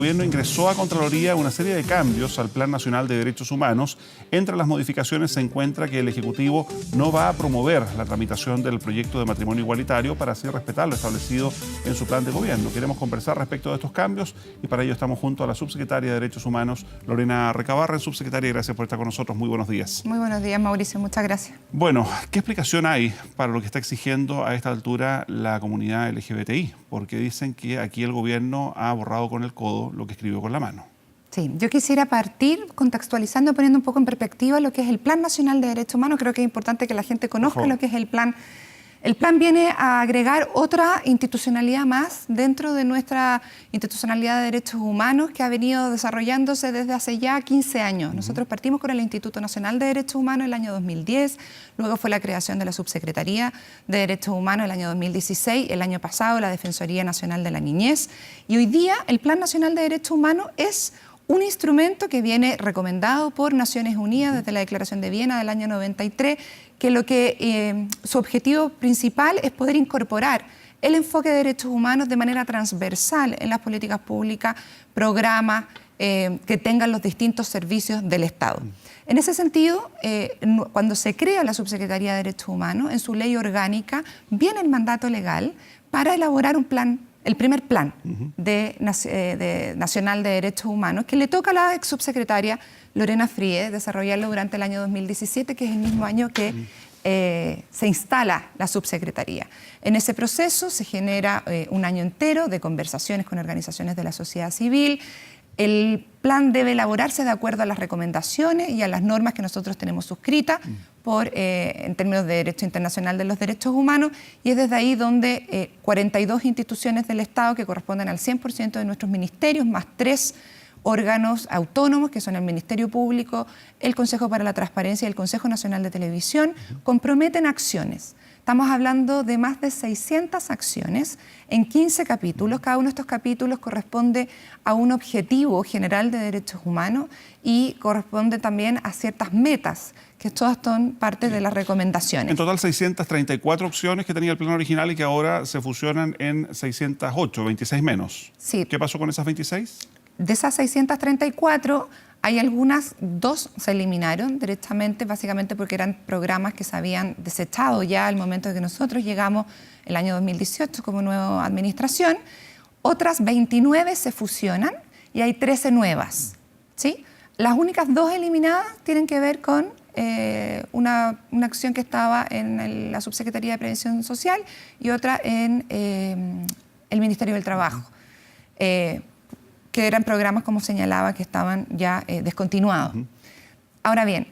El gobierno ingresó a Contraloría una serie de cambios al Plan Nacional de Derechos Humanos. Entre las modificaciones se encuentra que el Ejecutivo no va a promover la tramitación del proyecto de matrimonio igualitario para así respetar lo establecido en su plan de gobierno. Queremos conversar respecto de estos cambios y para ello estamos junto a la subsecretaria de Derechos Humanos, Lorena Recabarren. Subsecretaria, gracias por estar con nosotros. Muy buenos días. Muy buenos días, Mauricio. Muchas gracias. Bueno, ¿qué explicación hay para lo que está exigiendo a esta altura la comunidad LGBTI? Porque dicen que aquí el gobierno ha borrado con el codo lo que escribió con la mano. Sí, yo quisiera partir contextualizando, poniendo un poco en perspectiva lo que es el Plan Nacional de Derechos Humanos. Creo que es importante que la gente conozca lo que es el plan. El plan viene a agregar otra institucionalidad más dentro de nuestra institucionalidad de derechos humanos que ha venido desarrollándose desde hace ya 15 años. Nosotros partimos con el Instituto Nacional de Derechos Humanos el año 2010, luego fue la creación de la Subsecretaría de Derechos Humanos el año 2016, el año pasado la Defensoría Nacional de la Niñez, y hoy día el Plan Nacional de Derechos Humanos es un instrumento que viene recomendado por Naciones Unidas desde la Declaración de Viena del año 93, que su objetivo principal es poder incorporar el enfoque de derechos humanos de manera transversal en las políticas públicas, programas que tengan los distintos servicios del Estado. En ese sentido, cuando se crea la Subsecretaría de Derechos Humanos, en su ley orgánica viene el mandato legal para elaborar un plan, el primer plan nacional de derechos humanos, que le toca a la ex subsecretaria Lorena Fries desarrollarlo durante el año 2017, que es el mismo año que se instala la subsecretaría. En ese proceso se genera un año entero de conversaciones con organizaciones de la sociedad civil. El plan debe elaborarse de acuerdo a las recomendaciones y a las normas que nosotros tenemos suscritas en términos de derecho internacional de los derechos humanos, y es desde ahí donde 42 instituciones del Estado que corresponden al 100% de nuestros ministerios, más 3 órganos autónomos, que son el Ministerio Público, el Consejo para la Transparencia y el Consejo Nacional de Televisión, comprometen acciones. Estamos hablando de más de 600 acciones en 15 capítulos. Cada uno de estos capítulos corresponde a un objetivo general de derechos humanos y corresponde también a ciertas metas, que todas son parte de las recomendaciones. En total 634 opciones que tenía el plan original y que ahora se fusionan en 608, 26 menos. Sí. ¿Qué pasó con esas 26? De esas 634, hay algunas, 2 se eliminaron directamente, básicamente porque eran programas que se habían desechado ya al momento de que nosotros llegamos el año 2018 como nueva administración. Otras 29 se fusionan y hay 13 nuevas, ¿sí? Las únicas 2 eliminadas tienen que ver con una acción que estaba en la Subsecretaría de Prevención Social y otra en el Ministerio del Trabajo. Que eran programas, como señalaba, que estaban ya descontinuados. Ahora bien,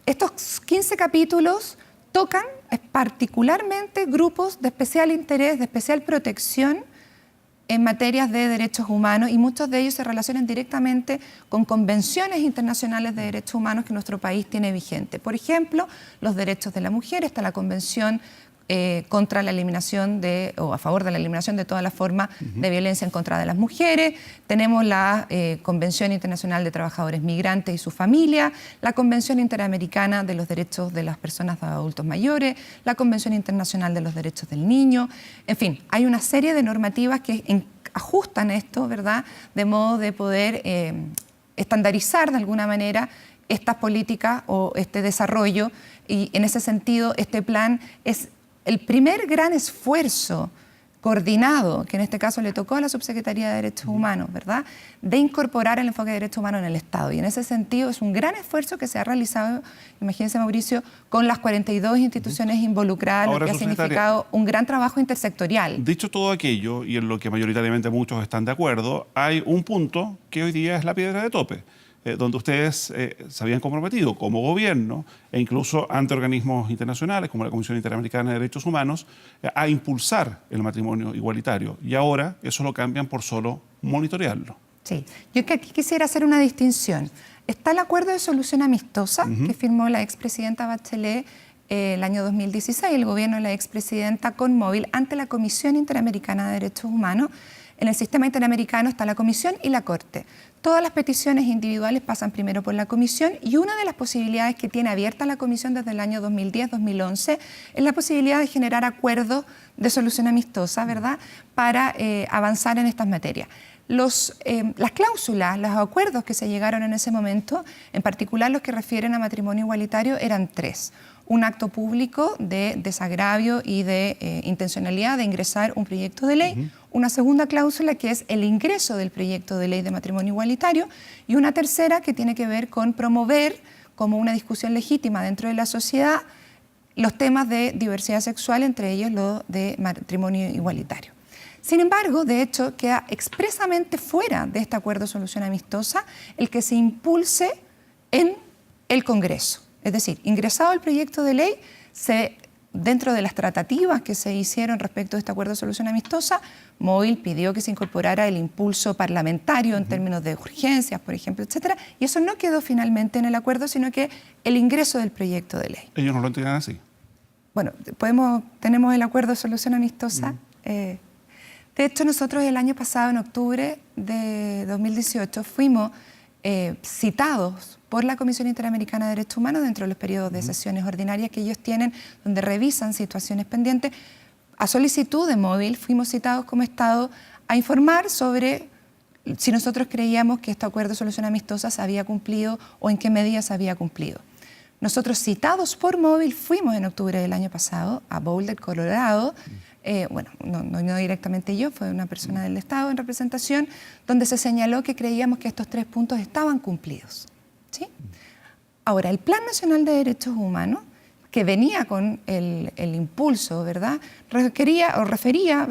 estos 15 capítulos tocan particularmente grupos de especial interés, de especial protección en materias de derechos humanos, y muchos de ellos se relacionan directamente con convenciones internacionales de derechos humanos que nuestro país tiene vigente. Por ejemplo, los derechos de la mujer, está la Convención contra la eliminación o a favor de la eliminación de todas las formas de violencia en contra de las mujeres. Tenemos la Convención Internacional de Trabajadores Migrantes y su familia, la Convención Interamericana de los Derechos de las Personas de Adultos Mayores, la Convención Internacional de los Derechos del Niño. En fin, hay una serie de normativas que ajustan esto, ¿verdad?, de modo de poder estandarizar de alguna manera estas políticas o este desarrollo, y en ese sentido este plan es el primer gran esfuerzo coordinado, que en este caso le tocó a la Subsecretaría de Derechos Humanos, ¿verdad?, de incorporar el enfoque de derechos humanos en el Estado. Y en ese sentido es un gran esfuerzo que se ha realizado, imagínense, Mauricio, con las 42 instituciones involucradas, lo que ha significado un gran trabajo intersectorial. Dicho todo aquello, y en lo que mayoritariamente muchos están de acuerdo, hay un punto que hoy día es la piedra de tope, donde ustedes se habían comprometido como gobierno e incluso ante organismos internacionales como la Comisión Interamericana de Derechos Humanos a impulsar el matrimonio igualitario, y ahora eso lo cambian por solo monitorearlo. Sí, yo aquí quisiera hacer una distinción. Está el acuerdo de solución amistosa que firmó la expresidenta Bachelet el año 2016, el gobierno de la expresidenta con móvil ante la Comisión Interamericana de Derechos Humanos. En el sistema interamericano está la Comisión y la Corte. Todas las peticiones individuales pasan primero por la Comisión, y una de las posibilidades que tiene abierta la Comisión desde el año 2010-2011 es la posibilidad de generar acuerdos de solución amistosa, ¿verdad?, para avanzar en estas materias. las cláusulas, los acuerdos que se llegaron en ese momento, en particular los que refieren a matrimonio igualitario, eran 3. Un acto público de desagravio y de intencionalidad de ingresar un proyecto de ley, una segunda cláusula que es el ingreso del proyecto de ley de matrimonio igualitario y una tercera que tiene que ver con promover como una discusión legítima dentro de la sociedad los temas de diversidad sexual, entre ellos lo de matrimonio igualitario. Sin embargo, de hecho, queda expresamente fuera de este acuerdo de solución amistosa el que se impulse en el Congreso. Es decir, ingresado el proyecto de ley, dentro de las tratativas que se hicieron respecto a este acuerdo de solución amistosa, Móvil pidió que se incorporara el impulso parlamentario en términos de urgencias, por ejemplo, etcétera, y eso no quedó finalmente en el acuerdo, sino que el ingreso del proyecto de ley. Ellos no lo entienden así. Bueno, tenemos el acuerdo de solución amistosa. De hecho, nosotros el año pasado, en octubre de 2018, fuimos citados por la Comisión Interamericana de Derechos Humanos dentro de los periodos de sesiones ordinarias que ellos tienen, donde revisan situaciones pendientes. A solicitud de Móvil, fuimos citados como Estado a informar sobre si nosotros creíamos que este acuerdo de solución amistosa se había cumplido o en qué medida se había cumplido. Nosotros, citados por Móvil, fuimos en octubre del año pasado a Boulder, Colorado. Bueno, no directamente yo, fue una persona del Estado en representación, donde se señaló que creíamos que estos 3 puntos estaban cumplidos. ¿Sí? Ahora, el Plan Nacional de Derechos Humanos, que venía con el impulso, ¿verdad?, refería,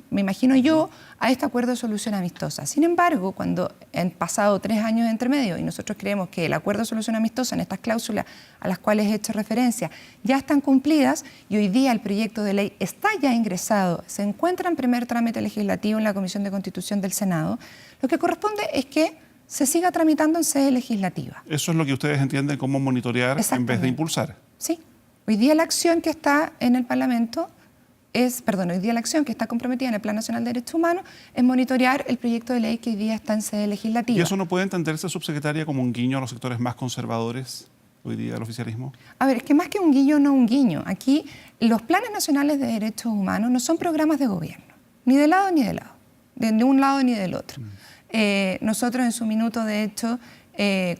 me imagino yo, a este acuerdo de solución amistosa. Sin embargo, cuando han pasado 3 años entre medio y nosotros creemos que el acuerdo de solución amistosa en estas cláusulas a las cuales he hecho referencia ya están cumplidas y hoy día el proyecto de ley está ya ingresado, se encuentra en primer trámite legislativo en la Comisión de Constitución del Senado, lo que corresponde es que se siga tramitando en sede legislativa. Eso es lo que ustedes entienden como monitorear en vez de impulsar. Sí. Hoy día la acción que está en el Parlamento hoy día la acción que está comprometida en el Plan Nacional de Derechos Humanos es monitorear el proyecto de ley que hoy día está en sede legislativa. ¿Y eso no puede entenderse, subsecretaria, como un guiño a los sectores más conservadores hoy día del oficialismo? A ver, es que más que un guiño, no un guiño. Aquí los planes nacionales de derechos humanos no son programas de gobierno, ni de lado ni de lado, de un lado ni del otro. Nosotros en su minuto, de hecho,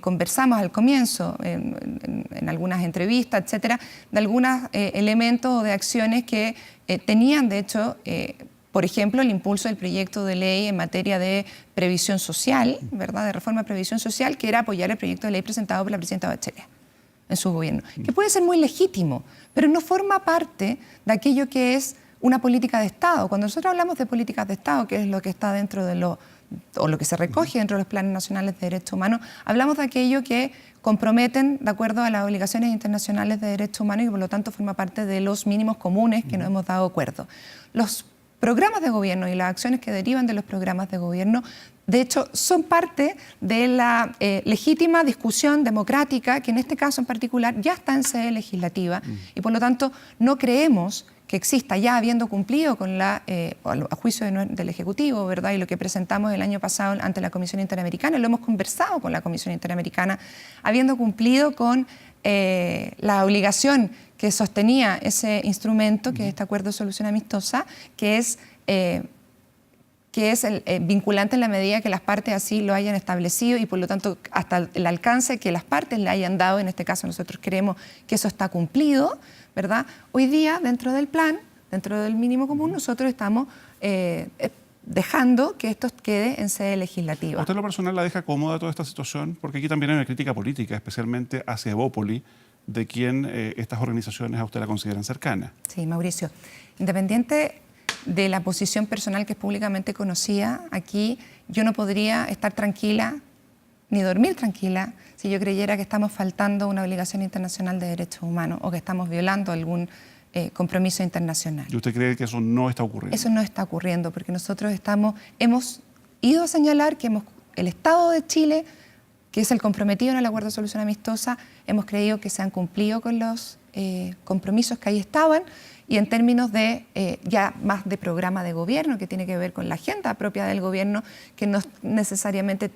conversamos al comienzo, en algunas entrevistas, etcétera, de algunos elementos o de acciones que tenían, de hecho, por ejemplo, el impulso del proyecto de ley en materia de previsión social, ¿verdad?, de reforma de previsión social, que era apoyar el proyecto de ley presentado por la presidenta Bachelet en su gobierno, que puede ser muy legítimo, pero no forma parte de aquello que es una política de Estado. Cuando nosotros hablamos de políticas de Estado, que es lo que está dentro de lo que se recoge dentro de los planes nacionales de derechos humanos, hablamos de aquello que comprometen de acuerdo a las obligaciones internacionales de derechos humanos y por lo tanto forma parte de los mínimos comunes que nos hemos dado acuerdo. Los programas de gobierno y las acciones que derivan de los programas de gobierno, de hecho, son parte de la legítima discusión democrática que en este caso en particular ya está en sede legislativa y por lo tanto no creemos que exista, ya habiendo cumplido con a juicio del Ejecutivo, ¿verdad?, y lo que presentamos el año pasado ante la Comisión Interamericana, lo hemos conversado con la Comisión Interamericana, habiendo cumplido con la obligación que sostenía ese instrumento, que es este acuerdo de solución amistosa, que es vinculante en la medida que las partes así lo hayan establecido y por lo tanto hasta el alcance que las partes le hayan dado. En este caso nosotros creemos que eso está cumplido, ¿verdad? Hoy día, dentro del plan, dentro del mínimo común, nosotros estamos dejando que esto quede en sede legislativa. ¿A usted en lo personal la deja cómoda toda esta situación? Porque aquí también hay una crítica política, especialmente hacia Evópoli, de quien estas organizaciones a usted la consideran cercana. Sí, Mauricio. Independiente de la posición personal que es públicamente conocida, aquí yo no podría estar tranquila ni dormir tranquila si yo creyera que estamos faltando una obligación internacional de derechos humanos o que estamos violando algún compromiso internacional. ¿Y usted cree que eso no está ocurriendo? Eso no está ocurriendo porque nosotros hemos ido a señalar que el Estado de Chile, que es el comprometido en el acuerdo de solución amistosa, hemos creído que se han cumplido con los compromisos que ahí estaban y en términos de ya más de programa de gobierno que tiene que ver con la agenda propia del gobierno, que no necesariamente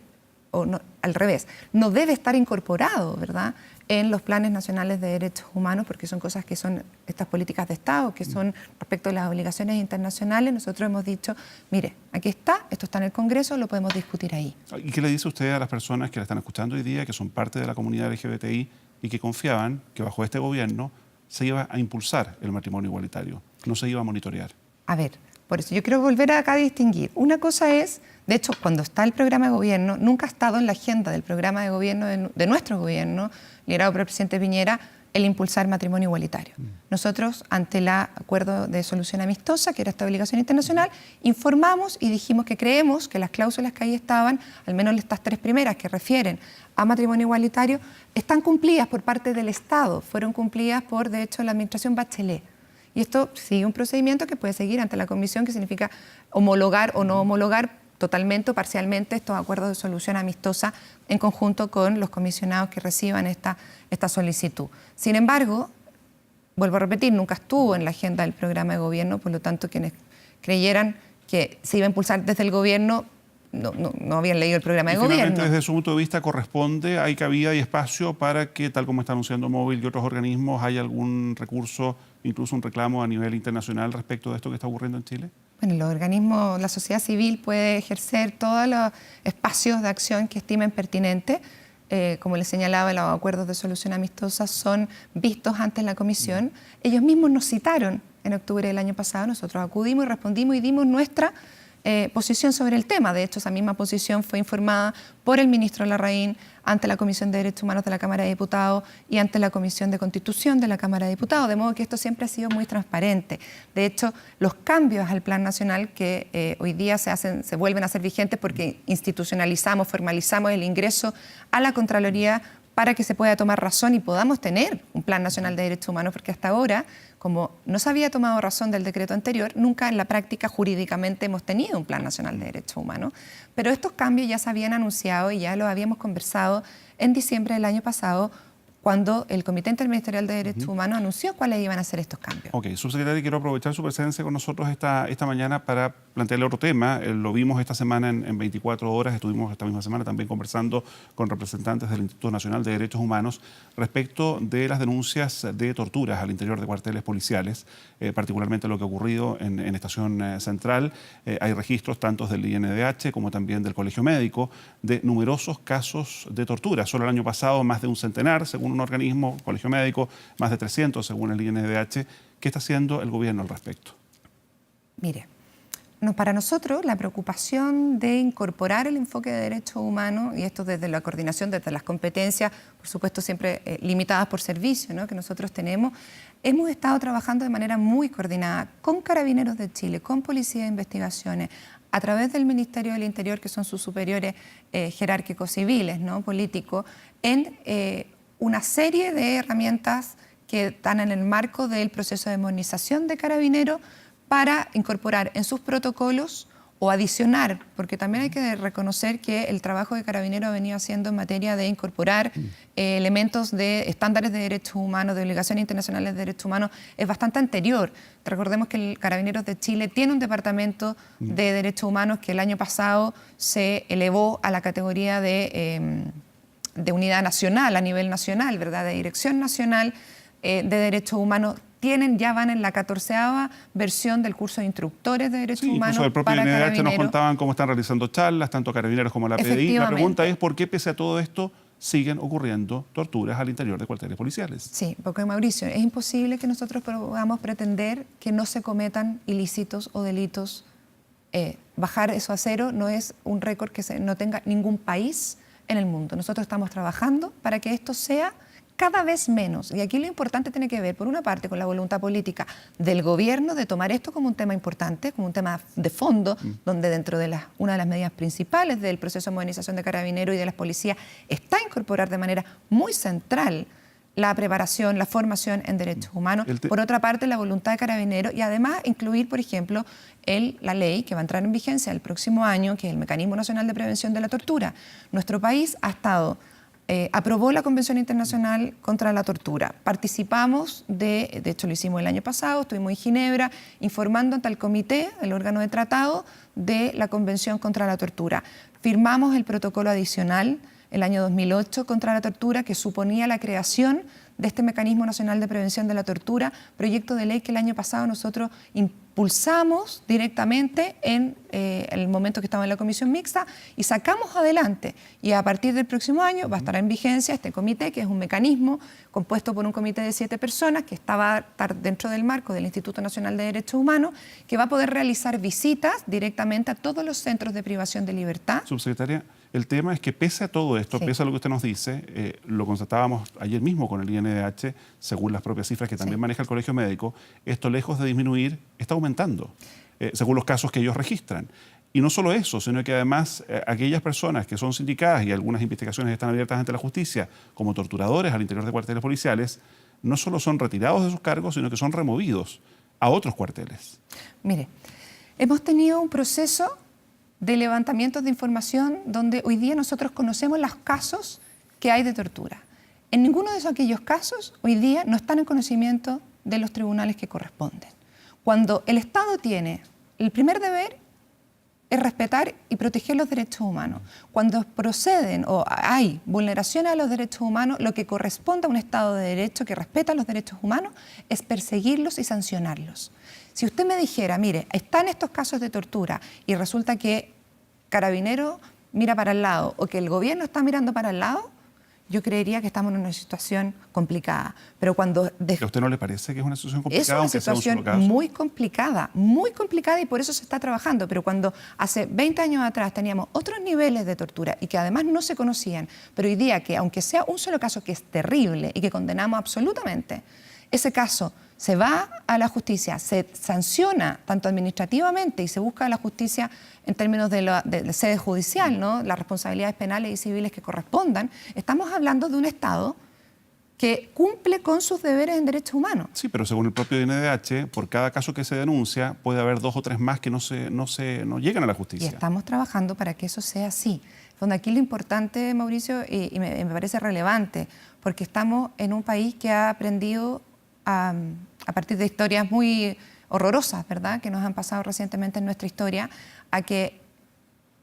al revés, no debe estar incorporado, ¿verdad?, en los planes nacionales de derechos humanos, porque son cosas que son estas políticas de Estado, que son respecto a las obligaciones internacionales. Nosotros hemos dicho, mire, aquí está, esto está en el Congreso, lo podemos discutir ahí. ¿Y qué le dice usted a las personas que la están escuchando hoy día, que son parte de la comunidad LGBTI y que confiaban que bajo este gobierno se iba a impulsar el matrimonio igualitario, no se iba a monitorear? A ver, por eso yo quiero volver acá a distinguir. Una cosa es, de hecho, cuando está el programa de gobierno, nunca ha estado en la agenda del programa de gobierno de nuestro gobierno, liderado por el presidente Piñera, el impulsar matrimonio igualitario. Nosotros, ante el acuerdo de solución amistosa, que era esta obligación internacional, informamos y dijimos que creemos que las cláusulas que ahí estaban, al menos estas 3 primeras que refieren a matrimonio igualitario, están cumplidas por parte del Estado, fueron cumplidas por, de hecho, la administración Bachelet. Y esto sigue un procedimiento que puede seguir ante la Comisión, que significa homologar o no homologar totalmente o parcialmente estos acuerdos de solución amistosa en conjunto con los comisionados que reciban esta solicitud. Sin embargo, vuelvo a repetir, nunca estuvo en la agenda del programa de gobierno, por lo tanto, quienes creyeran que se iba a impulsar desde el gobierno no habían leído el programa de gobierno. Finalmente, desde su punto de vista, corresponde, hay cabida y espacio para que, tal como está anunciando Móvil y otros organismos, haya algún recurso, incluso un reclamo a nivel internacional respecto de esto que está ocurriendo en Chile. Bueno, los organismos, la sociedad civil puede ejercer todos los espacios de acción que estimen pertinentes. Como les señalaba, los acuerdos de solución amistosa son vistos ante la Comisión. Ellos mismos nos citaron en octubre del año pasado, nosotros acudimos y respondimos y dimos nuestra posición sobre el tema. De hecho, esa misma posición fue informada por el ministro Larraín ante la Comisión de Derechos Humanos de la Cámara de Diputados y ante la Comisión de Constitución de la Cámara de Diputados, de modo que esto siempre ha sido muy transparente. De hecho, los cambios al Plan Nacional que hoy día se vuelven a ser vigentes porque institucionalizamos, formalizamos el ingreso a la Contraloría para que se pueda tomar razón y podamos tener un Plan Nacional de Derechos Humanos, porque hasta ahora, como no se había tomado razón del decreto anterior, nunca en la práctica jurídicamente hemos tenido un Plan Nacional de Derechos Humanos. Pero estos cambios ya se habían anunciado y ya los habíamos conversado en diciembre del año pasado, cuando el Comité Interministerial de Derechos Humanos anunció cuáles iban a ser estos cambios. Ok, subsecretaria, quiero aprovechar su presencia con nosotros esta mañana para plantearle otro tema. Lo vimos esta semana en 24 horas, estuvimos esta misma semana también conversando con representantes del Instituto Nacional de Derechos Humanos respecto de las denuncias de torturas al interior de cuarteles policiales, particularmente lo que ha ocurrido en Estación Central. Hay registros tanto del INDH como también del Colegio Médico de numerosos casos de tortura. Solo el año pasado más de un centenar, según un organismo, Colegio Médico, más de 300 según el INDH. ¿Qué está haciendo el gobierno al respecto? Mire, para nosotros la preocupación de incorporar el enfoque de derechos humanos, y esto desde la coordinación, desde las competencias, por supuesto siempre limitadas por servicio, ¿no?, que nosotros tenemos, hemos estado trabajando de manera muy coordinada con Carabineros de Chile, con Policía de Investigaciones, a través del Ministerio del Interior, que son sus superiores jerárquicos civiles, ¿no?, políticos, en una serie de herramientas que están en el marco del proceso de modernización de Carabineros para incorporar en sus protocolos o adicionar, porque también hay que reconocer que el trabajo de Carabineros ha venido haciendo en materia de incorporar elementos de estándares de derechos humanos, de obligaciones internacionales de derechos humanos, es bastante anterior. Recordemos que el Carabineros de Chile tiene un departamento de derechos humanos que el año pasado se elevó a la categoría de unidad nacional, a nivel nacional, ¿verdad?, de dirección nacional de derechos humanos. Ya van en la 14ª versión del curso de instructores de derechos humanos. Incluso el propio INDH nos contaban cómo están realizando charlas, tanto Carabineros como la PDI. La pregunta es, ¿por qué pese a todo esto siguen ocurriendo torturas al interior de cuarteles policiales? Sí, porque Mauricio, es imposible que nosotros podamos pretender que no se cometan ilícitos o delitos. Bajar eso a cero no es un récord que no tenga ningún país en el mundo. Nosotros estamos trabajando para que esto sea cada vez menos. Y aquí lo importante tiene que ver, por una parte, con la voluntad política del gobierno de tomar esto como un tema importante, como un tema de fondo, donde dentro de una de las medidas principales del proceso de modernización de Carabineros y de las policías está incorporar de manera muy central la preparación, la formación en derechos humanos. Por otra parte, la voluntad de Carabineros y además incluir, por ejemplo, la ley que va a entrar en vigencia el próximo año, que es el Mecanismo Nacional de Prevención de la Tortura. Nuestro país ha estado aprobó la Convención Internacional contra la Tortura. Participamos de hecho lo hicimos el año pasado, estuvimos en Ginebra informando ante el comité, el órgano de tratado de la Convención contra la Tortura. firmamos el protocolo adicional el año 2008 contra la tortura, que suponía la creación de este Mecanismo Nacional de Prevención de la Tortura, proyecto de ley que el año pasado nosotros impulsamos directamente en el momento que estaba en la comisión mixta y sacamos adelante. Y a partir del próximo año va a estar en vigencia este comité, que es un mecanismo compuesto por un comité de 7 personas que va a estar dentro del marco del Instituto Nacional de Derechos Humanos, que va a poder realizar visitas directamente a todos los centros de privación de libertad. Subsecretaria, el tema es que pese a todo esto, pese a lo que usted nos dice, lo constatábamos ayer mismo con el INDH, según las propias cifras que también maneja el Colegio Médico, esto lejos de disminuir, está aumentando, según los casos que ellos registran. Y no solo eso, sino que además aquellas personas que son sindicadas y algunas investigaciones están abiertas ante la justicia como torturadores al interior de cuarteles policiales, no solo son retirados de sus cargos, sino que son removidos a otros cuarteles. Mire, hemos tenido un proceso de levantamientos de información donde hoy día nosotros conocemos los casos que hay de tortura. En ninguno de aquellos casos hoy día no están en conocimiento de los tribunales que corresponden. Cuando el Estado tiene el primer deber es respetar y proteger los derechos humanos. Cuando proceden o hay vulneraciones a los derechos humanos, lo que corresponde a un Estado de Derecho que respeta los derechos humanos es perseguirlos y sancionarlos. Si usted me dijera, mire, están estos casos de tortura y resulta que Carabineros mira para el lado o que el gobierno está mirando para el lado, yo creería que estamos en una situación complicada. Pero cuando... ¿A usted no le parece que es una situación complicada? Es una situación muy complicada y por eso se está trabajando. Pero cuando hace 20 años atrás teníamos otros niveles de tortura y que además no se conocían, pero hoy día que aunque sea un solo caso que es terrible y que condenamos absolutamente, ese caso se va a la justicia, se sanciona tanto administrativamente y se busca la justicia en términos de la sede judicial, ¿no? Las responsabilidades penales y civiles que correspondan. Estamos hablando de un Estado que cumple con sus deberes en derechos humanos. Sí, pero según el propio INDH, por cada caso que se denuncia, puede haber 2 o 3 más que no llegan a la justicia. Y estamos trabajando para que eso sea así. Donde aquí lo importante, Mauricio, y me parece relevante, porque estamos en un país que ha aprendido a partir de historias muy horrorosas, ¿verdad?, que nos han pasado recientemente en nuestra historia, a que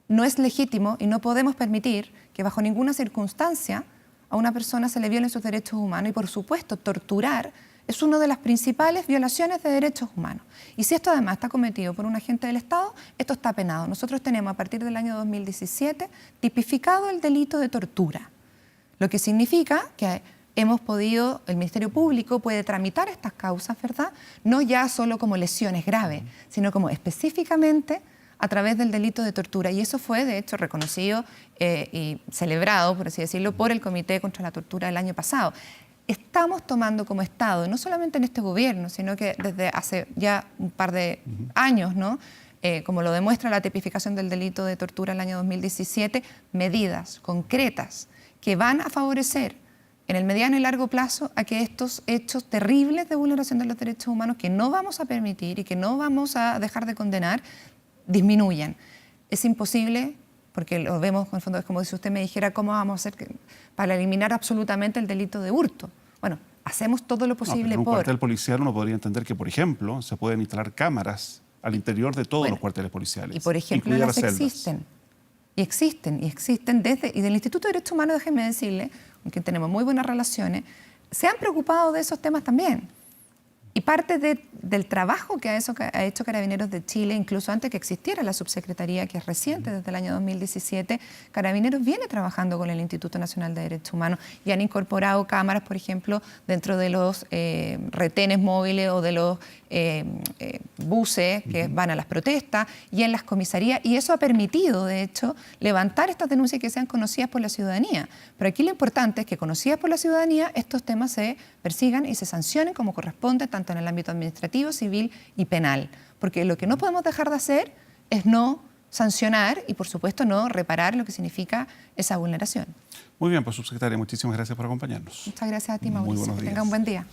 no es legítimo y no podemos permitir que bajo ninguna circunstancia a una persona se le violen sus derechos humanos. Y por supuesto, torturar es una de las principales violaciones de derechos humanos. Y si esto además está cometido por un agente del Estado, esto está penado. Nosotros tenemos a partir del año 2017 tipificado el delito de tortura, lo que significa que hemos podido, el Ministerio Público puede tramitar estas causas, ¿verdad? No ya solo como lesiones graves, sino como específicamente a través del delito de tortura. Y eso fue, de hecho, reconocido y celebrado, por así decirlo, por el Comité contra la Tortura el año pasado. Estamos tomando como Estado, no solamente en este gobierno, sino que desde hace ya un par de años, ¿no? Como lo demuestra la tipificación del delito de tortura el año 2017, medidas concretas que van a favorecer en el mediano y largo plazo a que estos hechos terribles de vulneración de los derechos humanos que no vamos a permitir y que no vamos a dejar de condenar, disminuyan. Es imposible, porque lo vemos, en el fondo es como si usted me dijera cómo vamos a hacer para eliminar absolutamente el delito de hurto. Bueno, hacemos todo lo posible en un cuartel policial uno podría entender que, por ejemplo, se pueden instalar cámaras al interior de todos los cuarteles policiales. Y, por ejemplo, las existen. Y existen desde... Y del Instituto de Derechos Humanos, déjenme decirle, con quien tenemos muy buenas relaciones, se han preocupado de esos temas también. Y parte del trabajo que ha hecho Carabineros de Chile, incluso antes que existiera la subsecretaría, que es reciente, desde el año 2017, Carabineros viene trabajando con el Instituto Nacional de Derechos Humanos y han incorporado cámaras, por ejemplo, dentro de los retenes móviles o de los buses que van a las protestas y en las comisarías. Y eso ha permitido, de hecho, levantar estas denuncias que sean conocidas por la ciudadanía. Pero aquí lo importante es que, conocidas por la ciudadanía, estos temas se persigan y se sancionen como corresponde, tanto en el ámbito administrativo, civil y penal. Porque lo que no podemos dejar de hacer es no sancionar y, por supuesto, no reparar lo que significa esa vulneración. Muy bien, pues, subsecretaria, muchísimas gracias por acompañarnos. Muchas gracias a ti, Mauricio. Muy buenos días. Que tenga un buen día.